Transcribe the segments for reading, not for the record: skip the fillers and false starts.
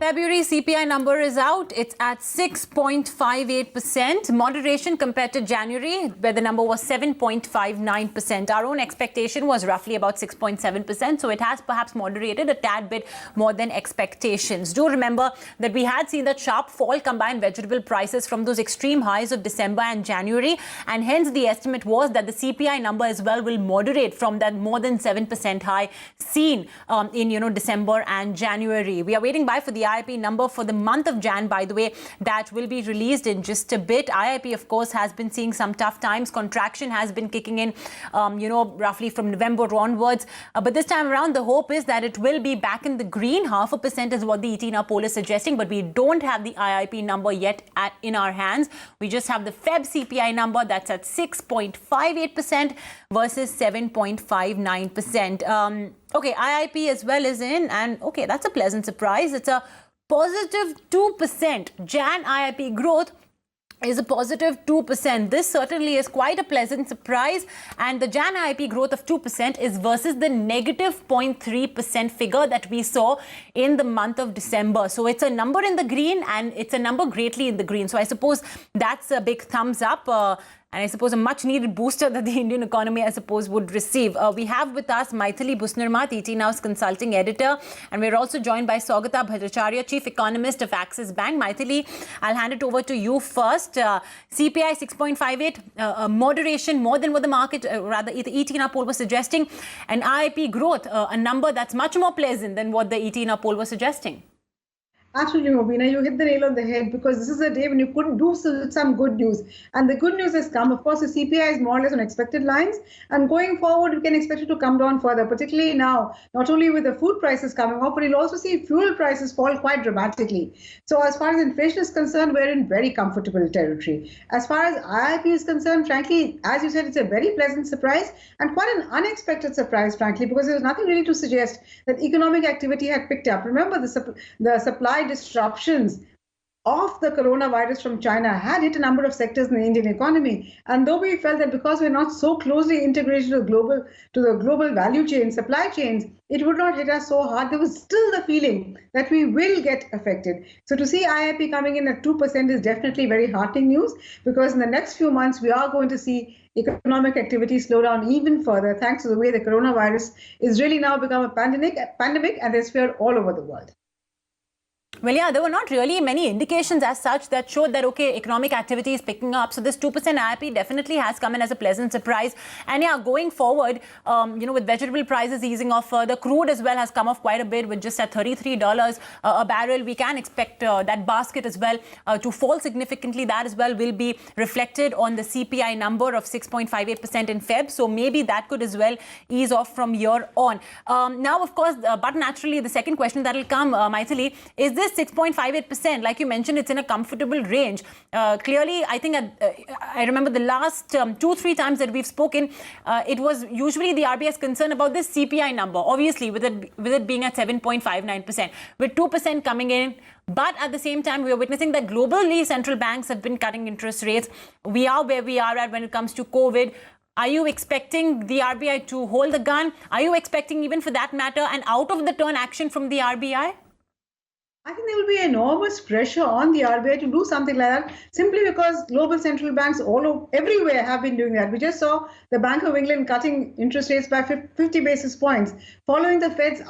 February CPI number is out. It's at 6.58%. Moderation compared to January, where the number was 7.59%. Our own expectation was roughly about 6.7%. So it has perhaps moderated a tad bit more than expectations. Do remember that we had seen that sharp fall combined vegetable prices from those extreme highs of December and January. And hence the estimate was that the CPI number as well will moderate from that more than 7% high seen in December and January. We are waiting by for the IIP number for the month of Jan, by the way, that will be released in just a bit. IIP, of course, has been seeing some tough times. Contraction has been kicking in, roughly from November onwards. But this time around, the hope is that it will be back in the green. 0.5% is what the ET poll is suggesting, but we don't have the IIP number yet in our hands. We just have the Feb CPI number that's at 6.58% versus 7.59%. Okay, IIP as well is in, and okay, that's a pleasant surprise. It's a positive 2%. Jan IIP growth is a positive 2%. This certainly is quite a pleasant surprise. And the Jan IIP growth of 2% is versus the negative 0.3% figure that we saw in the month of December. So it's a number in the green, and it's a number greatly in the green. So I suppose that's a big thumbs up. And I suppose a much-needed booster that the Indian economy, I suppose, would receive. We have with us Mythili Bhusnurmath, ET Now's consulting editor. And we're also joined by Saugata, Bhattacharya, chief economist of Axis Bank. Mythili, I'll hand it over to you first. CPI 6.58, moderation more than what the market, rather the ET poll was suggesting. And IIP growth, a number that's much more pleasant than what the ET poll was suggesting. Absolutely, Mobina, you hit the nail on the head, because this is a day when you couldn't do some good news. And the good news has come. Of course, the CPI is more or less on expected lines. And going forward, we can expect it to come down further, particularly now, not only with the food prices coming up, but you'll also see fuel prices fall quite dramatically. So as far as inflation is concerned, we're in very comfortable territory. As far as IIP is concerned, frankly, as you said, it's a very pleasant surprise and quite an unexpected surprise, frankly, because there was nothing really to suggest that economic activity had picked up. Remember, the supply disruptions of the coronavirus from China had hit a number of sectors in the Indian economy. And though we felt that because we're not so closely integrated to the global value chain, supply chains, it would not hit us so hard, there was still the feeling that we will get affected. So to see IIP coming in at 2% is definitely very heartening news, because in the next few months, we are going to see economic activity slow down even further, thanks to the way the coronavirus is really now become a pandemic, and there's fear all over the world. Well, yeah, there were not really many indications as such that showed that, okay, economic activity is picking up. So this 2% IIP definitely has come in as a pleasant surprise. And yeah, going forward, with vegetable prices easing off further, crude as well has come off quite a bit with just at $33 a barrel. We can expect that basket as well to fall significantly. That as well will be reflected on the CPI number of 6.58% in Feb. So maybe that could as well ease off from here on. Now, of course, but naturally, the second question that will come, Mythili, is this 6.58%, like you mentioned, it's in a comfortable range. Clearly, I think I remember the last 2-3 times that we've spoken, it was usually the RBI's concern about this CPI number, obviously with it being at 7.59%, with 2% coming in. But at the same time, we are witnessing that globally central banks have been cutting interest rates. We are where we are at when it comes to COVID. Are you expecting the RBI to hold the gun? Are you expecting, even for that matter, an out-of-the-turn action from the RBI? I think there will be enormous pressure on the RBI to do something like that, simply because global central banks everywhere have been doing that. We just saw the Bank of England cutting interest rates by 50 basis points, following the Fed's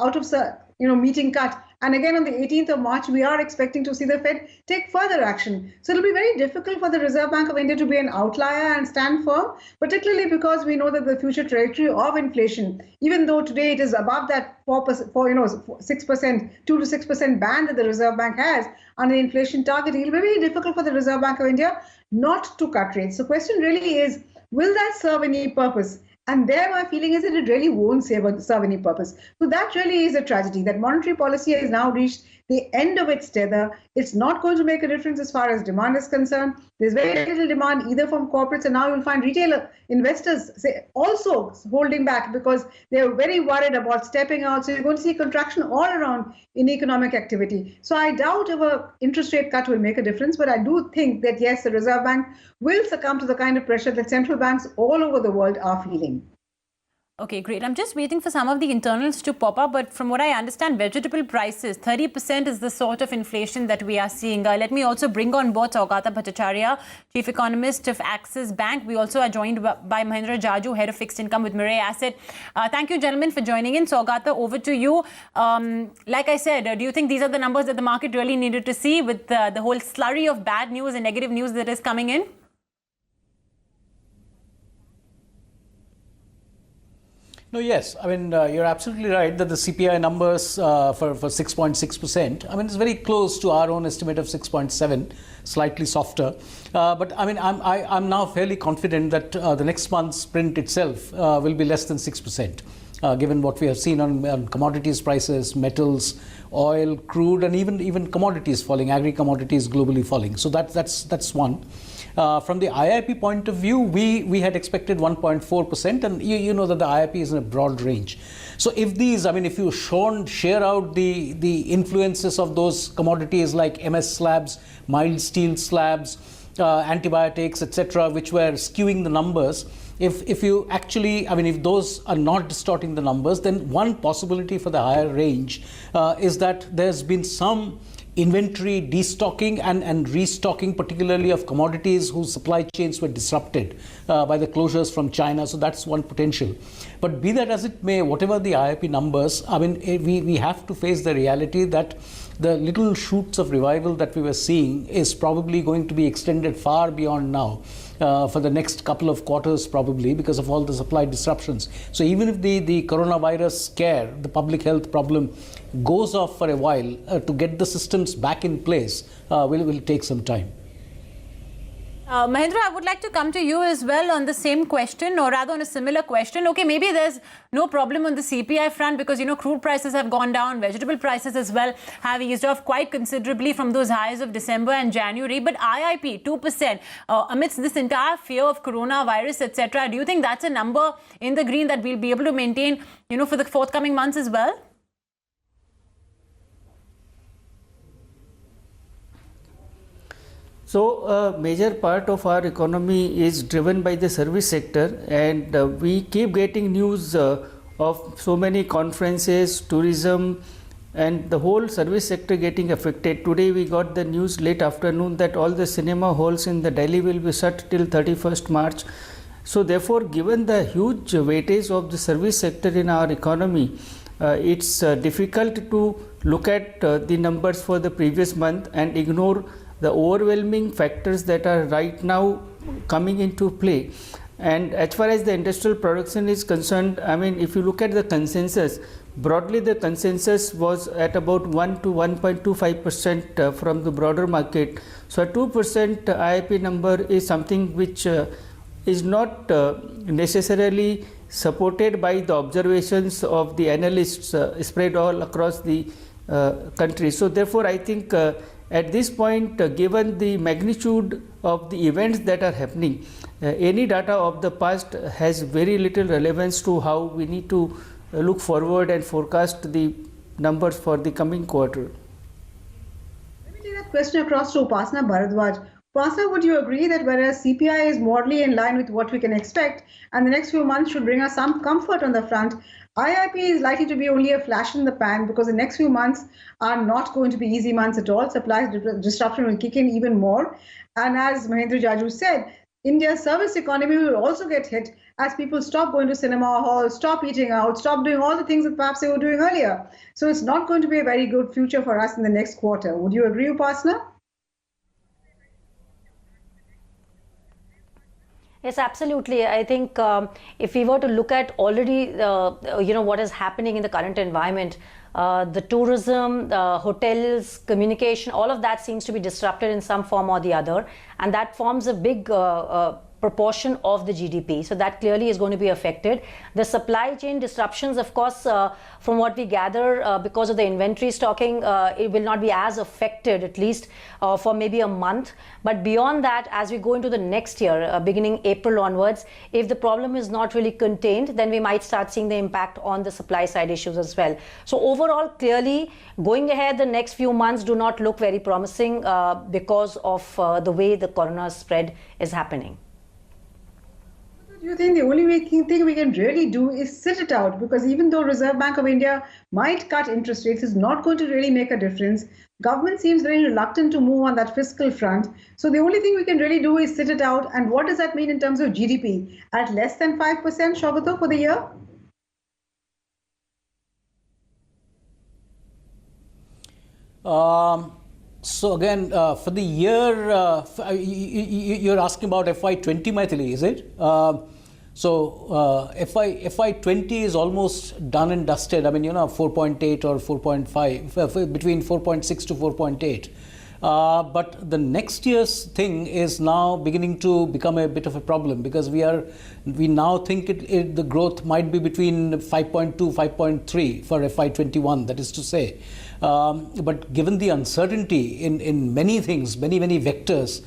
meeting cut. And again, on the 18th of March, we are expecting to see the Fed take further action. So it'll be very difficult for the Reserve Bank of India to be an outlier and stand firm, particularly because we know that the future trajectory of inflation, even though today it is above that 6%, 2 to 6% band that the Reserve Bank has on the inflation target, it will be very difficult for the Reserve Bank of India not to cut rates. So the question really is, will that serve any purpose? And there, my feeling is that it really won't serve any purpose. So that really is a tragedy, that monetary policy has now reached the end of its tether. It's not going to make a difference as far as demand is concerned. There's very little demand either from corporates, and now you'll find retail investors also holding back because they're very worried about stepping out. So you're going to see contraction all around in economic activity. So I doubt if an interest rate cut will make a difference, but I do think that, yes, the Reserve Bank will succumb to the kind of pressure that central banks all over the world are feeling. Okay, great. I'm just waiting for some of the internals to pop up, but from what I understand, vegetable prices, 30% is the sort of inflation that we are seeing. Let me also bring on board Saugata Bhattacharya, Chief Economist of Axis Bank. We also are joined by Mahendra Jajoo, Head of Fixed Income with Mirae Asset. Thank you, gentlemen, for joining in. Saugata, over to you. Like I said, do you think these are the numbers that the market really needed to see with the whole slurry of bad news and negative news that is coming in? No, yes. I mean, you're absolutely right that the CPI numbers for 6.6%, I mean, it's very close to our own estimate of 6.7, slightly softer. But I mean, I'm now fairly confident that the next month's print itself will be less than 6%. Given what we have seen on commodities prices, metals, oil, crude, and even commodities falling, agri-commodities globally falling. So that's one. From the IIP point of view, we had expected 1.4%, and you know that the IIP is in a broad range. So if these, I mean, if you share out the influences of those commodities like MS slabs, mild steel slabs, antibiotics, etc., which were skewing the numbers, if you actually, I mean, if those are not distorting the numbers, then one possibility for the higher range is that there's been some inventory destocking and restocking, particularly of commodities whose supply chains were disrupted by the closures from China. So that's one potential. But be that as it may, whatever the IIP numbers, I mean, we have to face the reality that the little shoots of revival that we were seeing is probably going to be extended far beyond now. For the next couple of quarters probably, because of all the supply disruptions. So even if the coronavirus scare, the public health problem, goes off for a while, to get the systems back in place will take some time. Mahendra, I would like to come to you as well on the same question, or rather on a similar question. Okay, maybe there's no problem on the CPI front because, you know, crude prices have gone down, vegetable prices as well have eased off quite considerably from those highs of December and January. But IIP, 2%, amidst this entire fear of coronavirus, etc., do you think that's a number in the green that we'll be able to maintain, you know, for the forthcoming months as well? So a major part of our economy is driven by the service sector, and we keep getting news of so many conferences, tourism, and the whole service sector getting affected. Today we got the news late afternoon that all the cinema halls in the Delhi will be shut till 31st March. So therefore, given the huge weightage of the service sector in our economy, it's difficult to look at the numbers for the previous month and ignore the overwhelming factors that are right now coming into play. And as far as the industrial production is concerned, I mean, if you look at the consensus, broadly the consensus was at about 1 to 1.25% from the broader market. So a 2% IIP number is something which is not necessarily supported by the observations of the analysts spread all across the country. So therefore, I think at this point, given the magnitude of the events that are happening, any data of the past has very little relevance to how we need to look forward and forecast the numbers for the coming quarter. Let me take that question across to Upasna Bhardwaj. Upasna, would you agree that whereas CPI is broadly in line with what we can expect and the next few months should bring us some comfort on the front, IIP is likely to be only a flash in the pan because the next few months are not going to be easy months at all. Supply disruption will kick in even more. And as Mahendra Jajoo said, India's service economy will also get hit as people stop going to cinema halls, stop eating out, stop doing all the things that perhaps they were doing earlier. So it's not going to be a very good future for us in the next quarter. Would you agree, Upasna? Yes, absolutely. I think if we were to look at already, what is happening in the current environment, the tourism, the hotels, communication, all of that seems to be disrupted in some form or the other. And that forms a big proportion of the GDP. So that clearly is going to be affected. The supply chain disruptions, of course, from what we gather, because of the inventory stocking, it will not be as affected, at least for maybe a month. But beyond that, as we go into the next year, beginning April onwards, if the problem is not really contained, then we might start seeing the impact on the supply side issues as well. So overall, clearly, going ahead, the next few months do not look very promising because of the way the corona spread is happening. Do you think the only thing we can really do is sit it out? Because even though Reserve Bank of India might cut interest rates, it's not going to really make a difference. Government seems very reluctant to move on that fiscal front. So the only thing we can really do is sit it out. And what does that mean in terms of GDP? At less than 5%, Saugata, for the year? So again, for the year, you're asking about FY20, Mythili, is it? So FY20 is almost done and dusted. I mean, 4.8 or 4.5, between 4.6 to 4.8. But the next year's thing is now beginning to become a bit of a problem, because we now think the growth might be between 5.2, 5.3 for FY21, that is to say. But given the uncertainty in many things, many vectors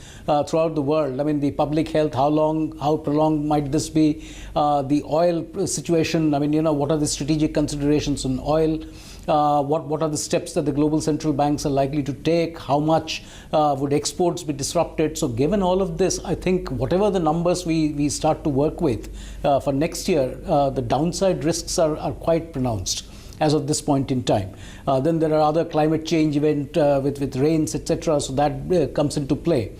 throughout the world, I mean, the public health, how prolonged might this be, the oil situation, I mean, what are the strategic considerations on oil, what are the steps that the global central banks are likely to take, how much would exports be disrupted. So given all of this, I think whatever the numbers we start to work with for next year, the downside risks are quite pronounced as of this point in time. Then there are other climate change event with rains, etc. So that comes into play.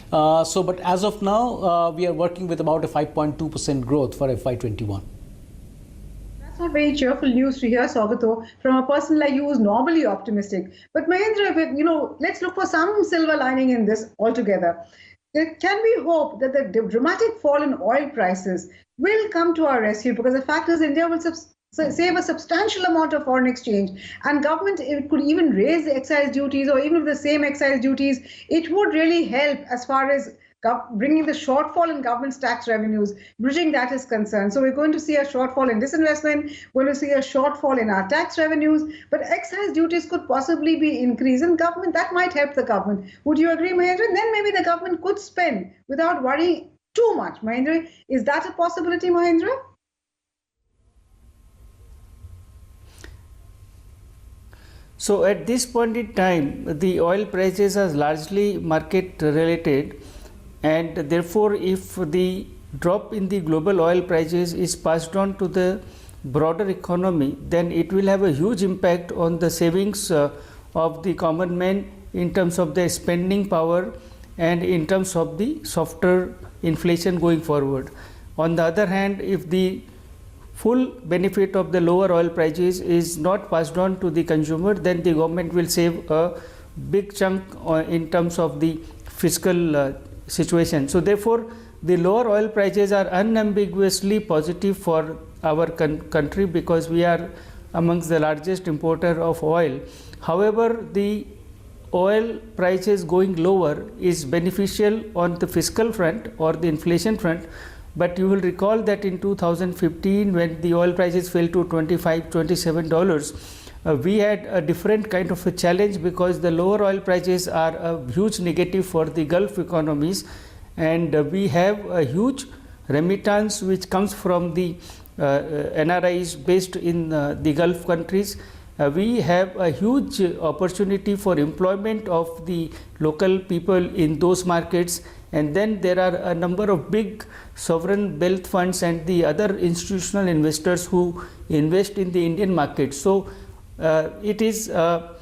But as of now, we are working with about a 5.2% growth for FY21. That's not very cheerful news to hear, Saugata, from a person like you who's normally optimistic. But Mahendra, let's look for some silver lining in this altogether. Can we hope that the dramatic fall in oil prices will come to our rescue? Because the fact is, India will save a substantial amount of foreign exchange, and government could even raise the excise duties, or even with the same excise duties, it would really help as far as bringing the shortfall in government's tax revenues, bridging that is concerned. So we're going to see a shortfall in disinvestment, we're going to see a shortfall in our tax revenues, but excise duties could possibly be increased, and government, that might help the government. Would you agree, Mahendra? Then maybe the government could spend without worrying too much. Mahendra, is that a possibility, Mahendra? So at this point in time, the oil prices are largely market related, and therefore if the drop in the global oil prices is passed on to the broader economy, then it will have a huge impact on the savings of the common man in terms of their spending power and in terms of the softer inflation going forward. On the other hand, if the full benefit of the lower oil prices is not passed on to the consumer, then the government will save a big chunk in terms of the fiscal situation. So therefore, the lower oil prices are unambiguously positive for our country, because we are amongst the largest importer of oil. However, the oil prices going lower is beneficial on the fiscal front or the inflation front. But you will recall that in 2015, when the oil prices fell to $25, $27, we had a different kind of a challenge, because the lower oil prices are a huge negative for the Gulf economies, and we have a huge remittance which comes from the NRIs based in the Gulf countries. We have a huge opportunity for employment of the local people in those markets, and then there are a number of big sovereign wealth funds and the other institutional investors who invest in the Indian market. So it is a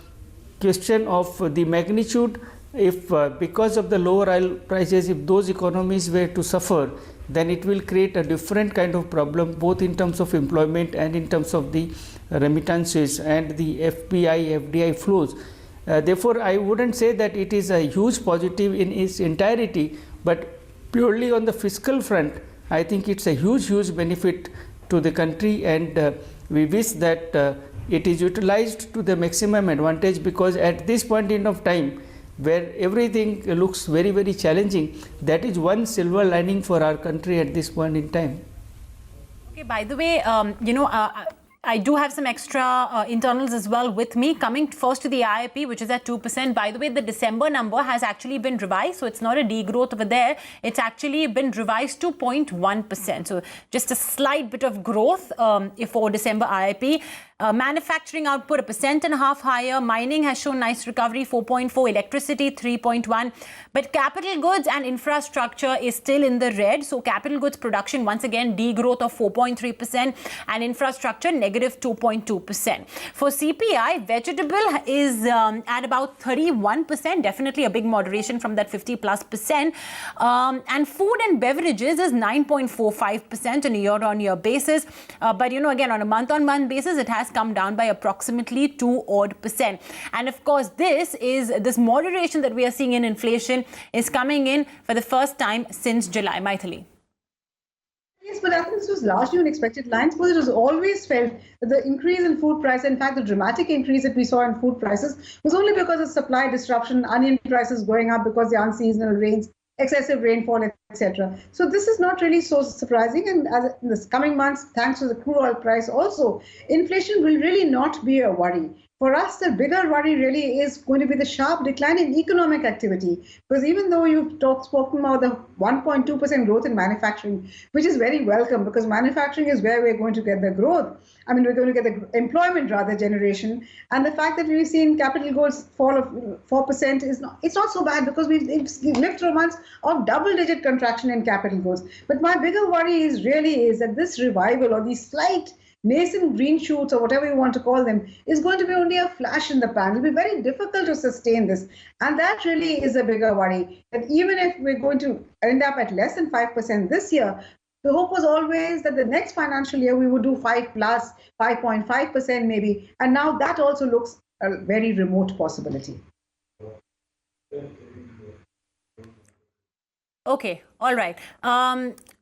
question of the magnitude. If because of the lower oil prices, if those economies were to suffer, then it will create a different kind of problem, both in terms of employment and in terms of the remittances and the FDI flows. Therefore, I wouldn't say that it is a huge positive in its entirety, but purely on the fiscal front, I think it's a huge benefit to the country, and we wish that it is utilized to the maximum advantage, because at this point in of time, where everything looks very challenging, that is one silver lining for our country at this point in time. Okay, by the way, I do have some extra internals as well with me. Coming first to the IIP, which is at 2%. By the way, the December number has actually been revised, so it's not a degrowth over there. It's actually been revised to 0.1%. So just a slight bit of growth for December IIP. Manufacturing output 1.5% higher. Mining has shown nice recovery, 4.4. Electricity 3.1. But capital goods and infrastructure is still in the red. So capital goods production once again degrowth of 4.3% and infrastructure negative 2.2%. For CPI, vegetable is at about 31%, definitely a big moderation from that 50+%. And food and beverages is 9.45% on a year-on-year basis. But again, on a month-on-month basis, it has come down by approximately 2% And of course, this moderation that we are seeing in inflation is coming in for the first time since July. Mythili. Yes, but I think this was largely on expected lines, because it was always felt that the increase in food price, in fact, the dramatic increase that we saw in food prices was only because of supply disruption, onion prices going up because the unseasonal rains, excessive rainfall, etc. So this is not really so surprising. And as in the coming months, thanks to the crude oil price also, inflation will really not be a worry. For us, the bigger worry really is going to be the sharp decline in economic activity. Because even though you've spoken about the 1.2% growth in manufacturing, which is very welcome, because manufacturing is where we're going to get the growth. I mean, we're going to get the employment generation. And the fact that we've seen capital goods fall of 4% it's not so bad, because we've lived through months of double-digit contraction in capital goods. But my bigger worry is that this revival, or these slight nascent green shoots, or whatever you want to call them, is going to be only a flash in the pan. It'll be very difficult to sustain this. And that really is a bigger worry, that even if we're going to end up at less than 5% this year, the hope was always that the next financial year we would do 5+, 5.5% maybe. And now that also looks a very remote possibility. Okay, all right.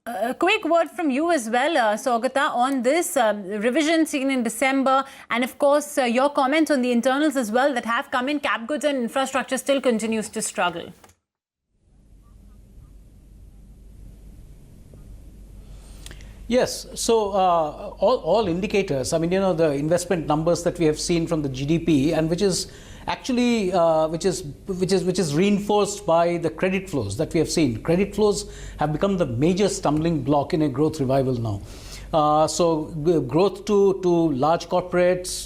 A quick word from you as well, Saugata, on this revision seen in December, and of course your comments on the internals as well that have come in. Cap goods and infrastructure still continues to struggle. Yes, so all indicators, I mean, the investment numbers that we have seen from the GDP, and which is actually which is reinforced by the credit flows that we have seen. Credit flows have become the major stumbling block in a growth revival now. So growth to large corporates,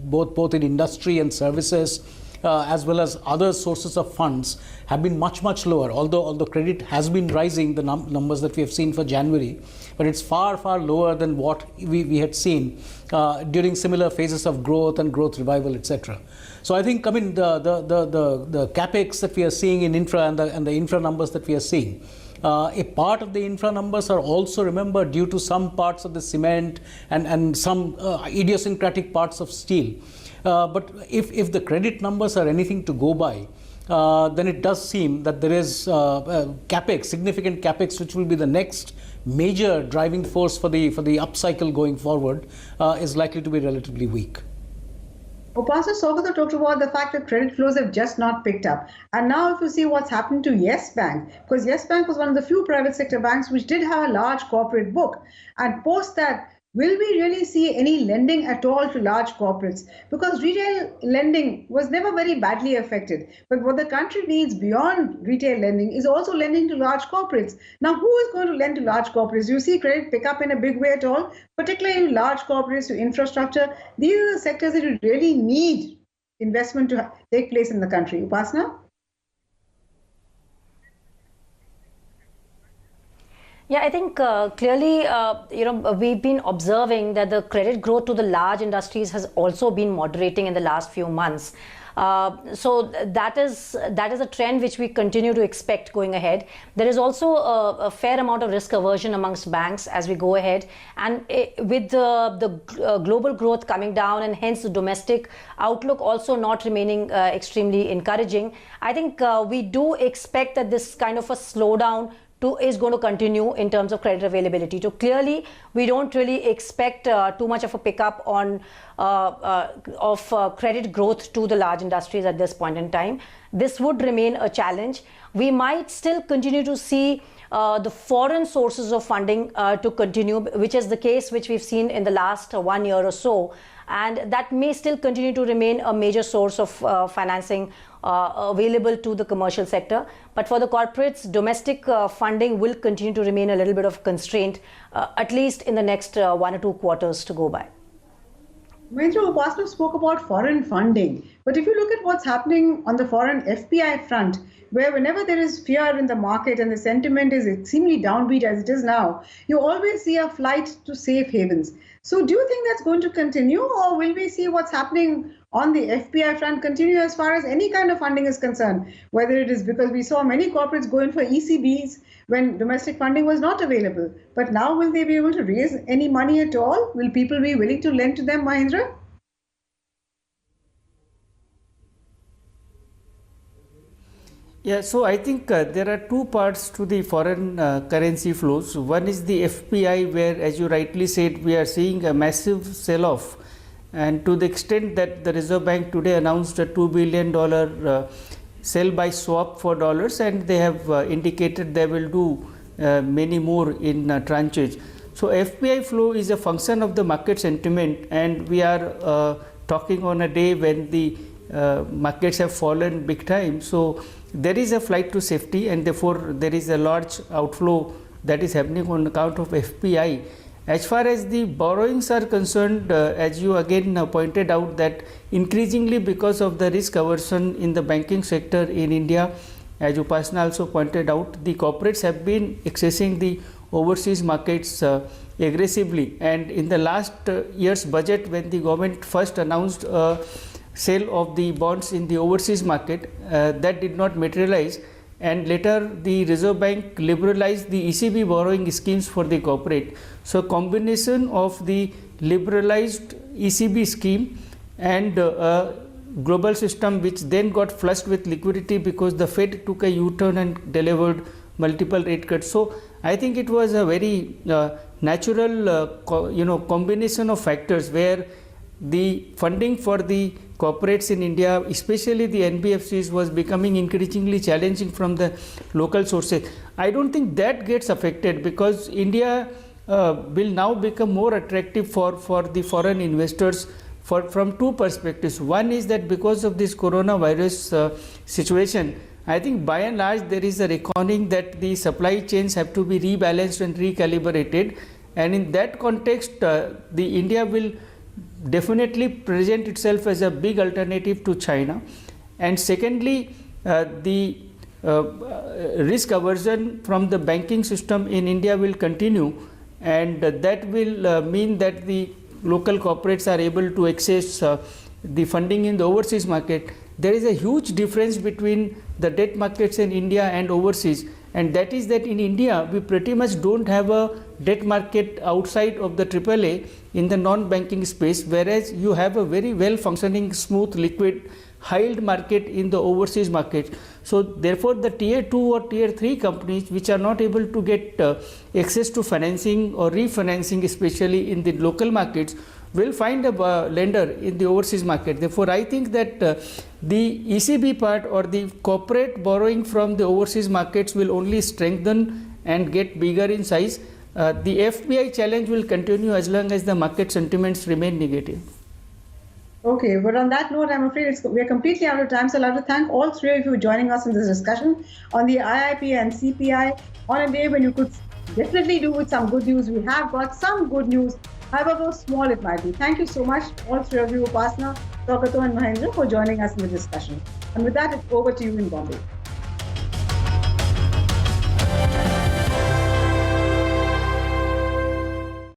both in industry and services, as well as other sources of funds, have been much lower. Although credit has been rising, the numbers that we have seen for January, but it's far lower than what we had seen during similar phases of growth and growth revival, etc. So I think, the capex that we are seeing in infra and the infra numbers that we are seeing, a part of the infra numbers are also, remember, due to some parts of the cement and some idiosyncratic parts of steel. But if the credit numbers are anything to go by, then it does seem that there is capex, significant capex, which will be the next major driving force for the upcycle going forward, is likely to be relatively weak. Upasna, Saugata talked about the fact that credit flows have just not picked up. And now if you see what's happened to Yes Bank, because Yes Bank was one of the few private sector banks which did have a large corporate book. And post that, will we really see any lending at all to large corporates? Because retail lending was never very badly affected. But what the country needs beyond retail lending is also lending to large corporates. Now, who is going to lend to large corporates? Do you see credit pick up in a big way at all? Particularly in large corporates, to infrastructure. These are the sectors that you really need investment to take place in the country. Upasna? Yeah, I think clearly, we've been observing that the credit growth to the large industries has also been moderating in the last few months. So that is a trend which we continue to expect going ahead. There is also a fair amount of risk aversion amongst banks as we go ahead, and with the global growth coming down and hence the domestic outlook also not remaining extremely encouraging, I think we do expect that this kind of a slowdown is going to continue in terms of credit availability. So clearly, we don't really expect too much of a pickup on credit growth to the large industries at this point in time. This would remain a challenge. We might still continue to see the foreign sources of funding to continue, which is the case which we've seen in the last 1 year or so. And that may still continue to remain a major source of financing available to the commercial sector. But for the corporates, domestic funding will continue to remain a little bit of constraint, at least in the next 1 or 2 quarters to go by. Mahendra, Upasna spoke about foreign funding. But if you look at what's happening on the foreign FPI front, where whenever there is fear in the market and the sentiment is extremely downbeat as it is now, you always see a flight to safe havens. So do you think that's going to continue, or will we see what's happening on the FPI front continue as far as any kind of funding is concerned? Whether it is because we saw many corporates go in for ECBs when domestic funding was not available. But now will they be able to raise any money at all? Will people be willing to lend to them, Mahendra? Yeah, so I think there are two parts to the foreign currency flows. One is the FPI, where, as you rightly said, we are seeing a massive sell-off, and to the extent that the Reserve Bank today announced a $2 billion sell by swap for dollars, and they have indicated they will do many more in tranches. So FPI flow is a function of the market sentiment, and we are talking on a day when the markets have fallen big time. So there is a flight to safety, and therefore there is a large outflow that is happening on account of FPI. As far as the borrowings are concerned, as you again pointed out, that increasingly because of the risk aversion in the banking sector in India, as Upasna also pointed out, the corporates have been accessing the overseas markets aggressively. And in the last year's budget, when the government first announced sale of the bonds in the overseas market, that did not materialize, and later the Reserve Bank liberalized the ECB borrowing schemes for the corporate. So combination of the liberalized ECB scheme and a global system which then got flushed with liquidity because the Fed took a U-turn and delivered multiple rate cuts. So I think it was a very natural combination of factors where the funding for the corporates in India, especially the NBFCs, was becoming increasingly challenging from the local sources. I don't think that gets affected because India will now become more attractive for the foreign investors from two perspectives. One is that because of this coronavirus situation, I think by and large there is a reckoning that the supply chains have to be rebalanced and recalibrated, and in that context the India will definitely present itself as a big alternative to China. And secondly, the risk aversion from the banking system in India will continue, and that will mean that the local corporates are able to access the funding in the overseas market. There is a huge difference between the debt markets in India and overseas, and that is that in India we pretty much don't have a debt market outside of the AAA in the non-banking space, whereas you have a very well functioning, smooth, liquid, high yield market in the overseas market. So therefore the tier 2 or tier 3 companies which are not able to get access to financing or refinancing, especially in the local markets, will find a lender in the overseas market. Therefore I think that the ECB part or the corporate borrowing from the overseas markets will only strengthen and get bigger in size. The FPI challenge will continue as long as the market sentiments remain negative. Okay, but on that note, I'm afraid we're completely out of time. So I'd like to thank all three of you for joining us in this discussion on the IIP and CPI on a day when you could definitely do with some good news. We have got some good news, however small it might be. Thank you so much, all three of you, Upasna, Saugata and Mahendra, for joining us in the discussion. And with that, it's over to you in Bombay.